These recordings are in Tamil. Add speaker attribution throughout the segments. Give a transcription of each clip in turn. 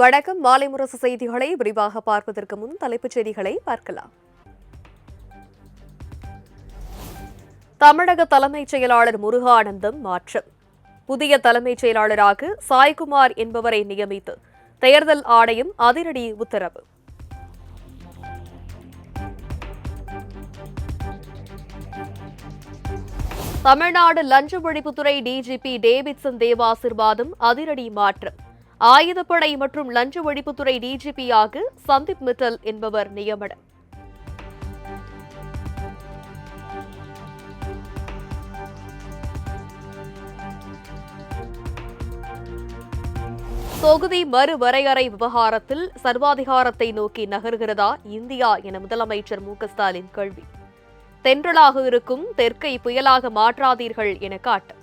Speaker 1: வணக்கம். மாலை முரசு செய்திகளை விரிவாக பார்ப்பதற்கு முன் தலைப்புச் செய்திகளை பார்க்கலாம். தமிழக தலைமைச் செயலாளர் முருகானந்தம் மாற்றம். புதிய தலைமைச் செயலாளராக சாய்குமார் என்பவரை நியமித்து தேர்தல் ஆணையம் அதிரடி உத்தரவு. தமிழ்நாடு லஞ்ச ஒழிப்புத்துறை டிஜிபி டேவிட்சன் தேவாசீர்வாதம் அதிரடி மாற்றம். ஆயுதப்படை மற்றும் லஞ்ச ஒழிப்புத்துறை டிஜிபியாக சந்தீப் மிட்டல் என்பவர் நியமனம். தொகுதி மறுவரையறை விவகாரத்தில் சர்வாதிகாரத்தை நோக்கி நகர்கிறதா இந்தியா என முதலமைச்சர் மு.க.ஸ்டாலின் கேள்வி. தென்றலாக இருக்கும் தெற்கை புயலாக மாற்றாதீர்கள் என காட்டு.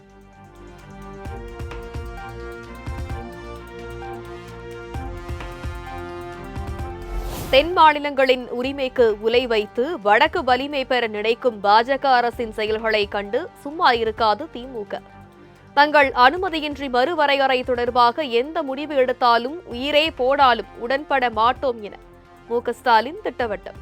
Speaker 1: தென் மாநிலங்களின் உரிமைக்கு உலை வைத்து வடக்கு வலிமை பெற நினைக்கும் பாஜக அரசின் செயல்களை கண்டு சும்மா இருக்காது திமுக. தங்கள் அனுமதியின்றி மறுவரையறை தொடர்பாக எந்த முடிவு எடுத்தாலும் உயிரே போடாலும் உடன்பட மாட்டோம் என மு.க.ஸ்டாலின் திட்டவட்டம்.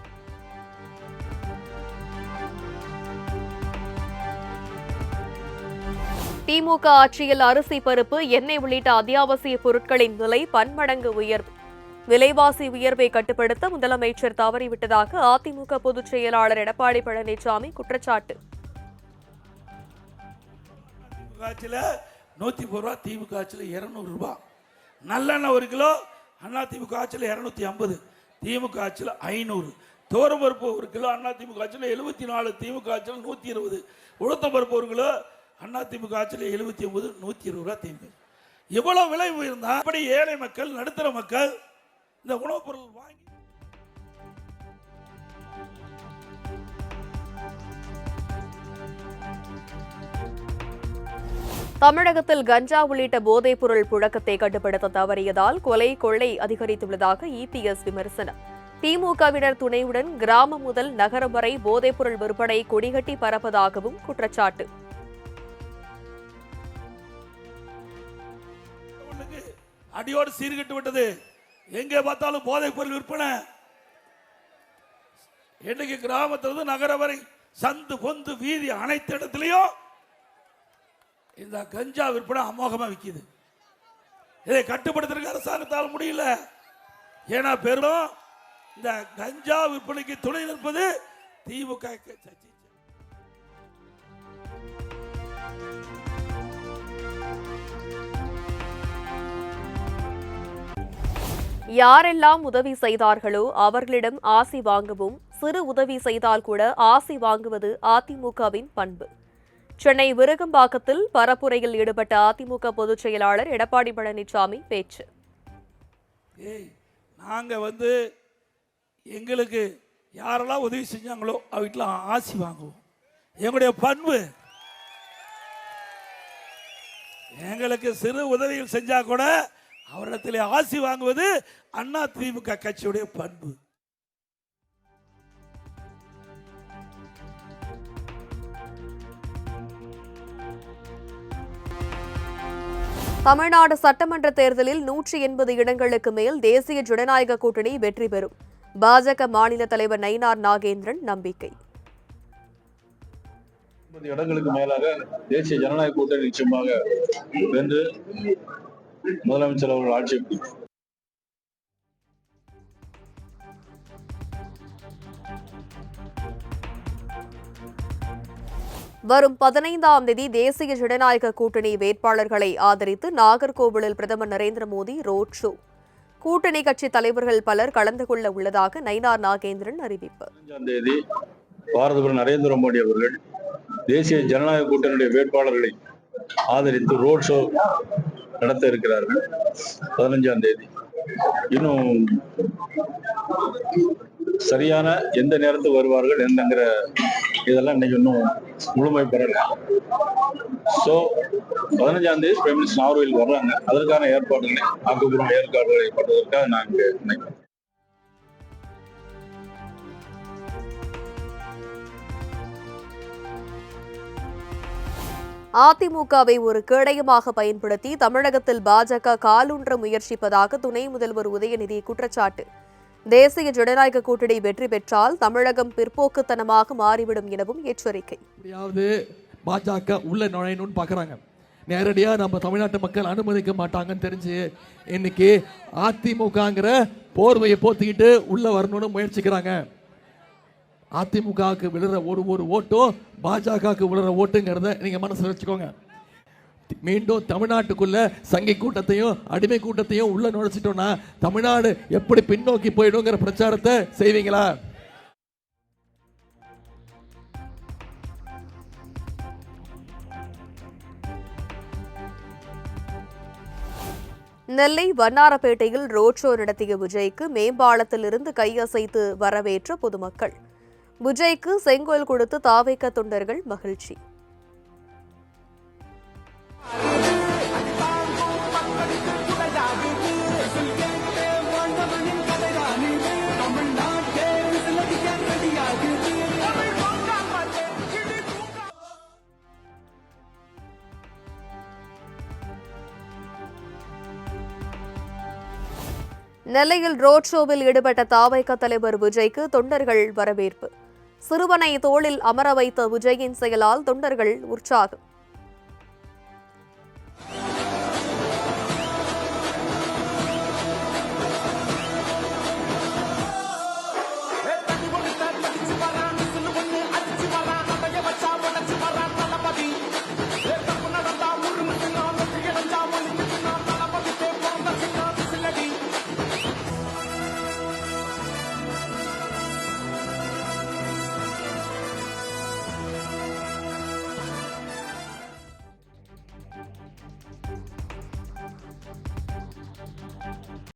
Speaker 1: திமுக ஆட்சியில் அரிசி, பருப்பு, எண்ணெய் உள்ளிட்ட அத்தியாவசிய பொருட்களின் விலை பன்மடங்கு உயர்வு. விலைவாசி உயர்வை கட்டுப்படுத்த முதலமைச்சர் தவறிவிட்டதாக அதிமுக பொதுச் செயலாளர் எடப்பாடி பழனிசாமி குற்றச்சாட்டு.
Speaker 2: திமுக ஆட்சியில் 200 ரூபாய், நல்லெண்ணெய் 1 கிலோ அதிமுக ஆட்சியில் 250, திமுக ஆட்சியில் 500, தோரம்பருப்பு 1 கிலோ அதிமுக ஆட்சியில் 74, திமுக ஆட்சியில் 120, உளுத்தம்பருப்பு 1 கிலோ அதிமுக ஆட்சியில் 79, 120 ரூபாய் திமுக. எவ்வளவு விலை உயர்ந்தா அப்படி ஏழை மக்கள், நடுத்தர மக்கள் இந்த உணவுப் பொருள் வாங்கி.
Speaker 1: தமிழகத்தில் கஞ்சா உள்ளிட்ட போதைப் பொருள் புழக்கத்தை கட்டுப்படுத்த தவறியதால் கொலை, கொள்ளை அதிகரித்துள்ளதாக இபிஎஸ் விமர்சனம். திமுகவினர் துணையுடன் கிராமம் முதல் நகரம் வரை போதைப் பொருள் விற்பனை கொடிகட்டி பரப்பதாகவும் குற்றச்சாட்டு.
Speaker 2: அடியோடு சீர்கட்டு விட்டது. எங்கே பார்த்தாலும் போதைப் பொருள் விற்பனை. இன்னைக்கு கிராமத்திலிருந்து நகரம் வரை சந்து பொந்து வீதி அனைத்து இடத்திலையும் இந்த கஞ்சா விற்பனை அமோகமா விற்கிது. இதை கட்டுப்படுத்துறதுக்கு அரசாங்கத்தால் முடியல. ஏன்னா பெரும் இந்த கஞ்சா விற்பனைக்கு துணை நிற்பது திமுக.
Speaker 1: யாரெல்லாம் உதவி செய்தார்களோ அவர்களிடம் ஆசி வாங்கவும், சிறு உதவி செய்தால் கூட ஆசி வாங்குவது அதிமுகவின் பண்பு. சென்னை விருகம்பாக்கத்தில் பரப்புரையில் ஈடுபட்ட அதிமுக பொதுச் செயலாளர் எடப்பாடி பழனிசாமி பேச்சு.
Speaker 2: நாங்க எங்களுக்கு யாரெல்லாம் உதவி செஞ்சாங்களோ அவங்களாம் ஆசி வாங்குவோம். எங்களுடைய பண்பு. எங்களுக்கு சிறு உதவிகள் செஞ்சா கூட அவரிடத்தில் ஆசி வாங்குவது அண்ணா திமுக கட்சியுடைய பண்பு.
Speaker 1: தமிழ்நாடு சட்டமன்ற தேர்தலில் 180 இடங்களுக்கு மேல் தேசிய ஜனநாயக கூட்டணி வெற்றி பெறும். பாஜக மாநில தலைவர் நயினார் நாகேந்திரன் நம்பிக்கை.
Speaker 3: இடங்களுக்கு மேலாக தேசிய ஜனநாயக கூட்டணி நிச்சயமாக வென்று முதலமைச்சர் அவர்கள் ஆட்சி.
Speaker 1: வரும் 15ஆம் தேதி தேசிய ஜனநாயக கூட்டணி வேட்பாளர்களை ஆதரித்து நாகர்கோவிலில் பிரதமர் நரேந்திர மோடி ரோட் ஷோ. கூட்டணி கட்சி தலைவர்கள் பலர் கலந்து கொள்ள உள்ளதாக நயினார் நாகேந்திரன் அறிவிப்பு.
Speaker 3: 15ஆம் தேதி பாரத பிரதமர் நரேந்திர மோடி அவர்கள் தேசிய ஜனநாயக கூட்டணியுடைய வேட்பாளர்களை ஆதரித்து ரோட் ஷோ நடத்த இருக்கிறார்கள். 15ஆம் தேதி இன்னும் சரியான எந்த நேரத்துக்கு வருவார்கள் என்னங்கிற இதெல்லாம் இன்னைக்கு இன்னும் முழுமை பெறல. ஸோ 15ஆம் தேதி பிரைம் மினிஸ்டர் நாகர்கோவில் வர்றாங்க. அதற்கான ஏற்பாடுகளை ஆக்கப்பூர்வ ஏற்பாடுகளை பண்ணுவதற்காக நான் இங்கே நினைக்கிறேன்.
Speaker 1: அதிமுகவை ஒரு கேடயமாக பயன்படுத்தி தமிழகத்தில் பாஜக காலூன்ற முயற்சிப்பதாக துணை முதல்வர் உதயநிதி குற்றச்சாட்டு. தேசிய ஜனநாயக கூட்டணி வெற்றி பெற்றால் தமிழகம் பிற்போக்குத்தனமாக மாறிவிடும் எனவும் எச்சரிக்கை.
Speaker 4: பாஜக உள்ள நுழையணும்னு பாக்குறாங்க. நேரடியா நம்ம தமிழ்நாட்டு மக்கள் அனுமதிக்க மாட்டாங்கன்னு தெரிஞ்சு இன்னைக்கு அதிமுகங்கிற போர்வையை போத்திக்கிட்டு உள்ள வரணும்னு முயற்சிக்கிறாங்க. அதிமுகவுக்கு விழுற ஒரு ஓட்டும் பாஜகவுக்கு விழுற ஓட்டுங்கிறத நீங்க மனசுல வச்சுக்கோங்க. மீண்டும் தமிழ்நாட்டுக்குள்ள சங்கி கூட்டத்தையும் அடிமை கூட்டத்தையும் உள்ள நுழைச்சிட்டோம்னா தமிழ்நாடு எப்படி பின்னோக்கி போயிடுங்கிற பிரச்சாரத்தை செய்வீங்களா?
Speaker 1: நெல்லை வண்ணாரப்பேட்டையில் ரோட் ஷோ நடத்திய விஜய்க்கு மேம்பாலத்திலிருந்து கையசைத்து வரவேற்ற பொதுமக்கள். விஜய்க்கு செங்கோல் கொடுத்து தாவேக தொண்டர்கள் மகிழ்ச்சி. நெல்லையில் ரோட் ஷோவில் ஈடுபட்ட தாவேக தலைவர் விஜய்க்கு தொண்டர்கள் வரவேற்பு. சிறுவனை தோளில் அமர வைத்த விஜயின் செயலால் தொண்டர்கள் உற்சாகம்.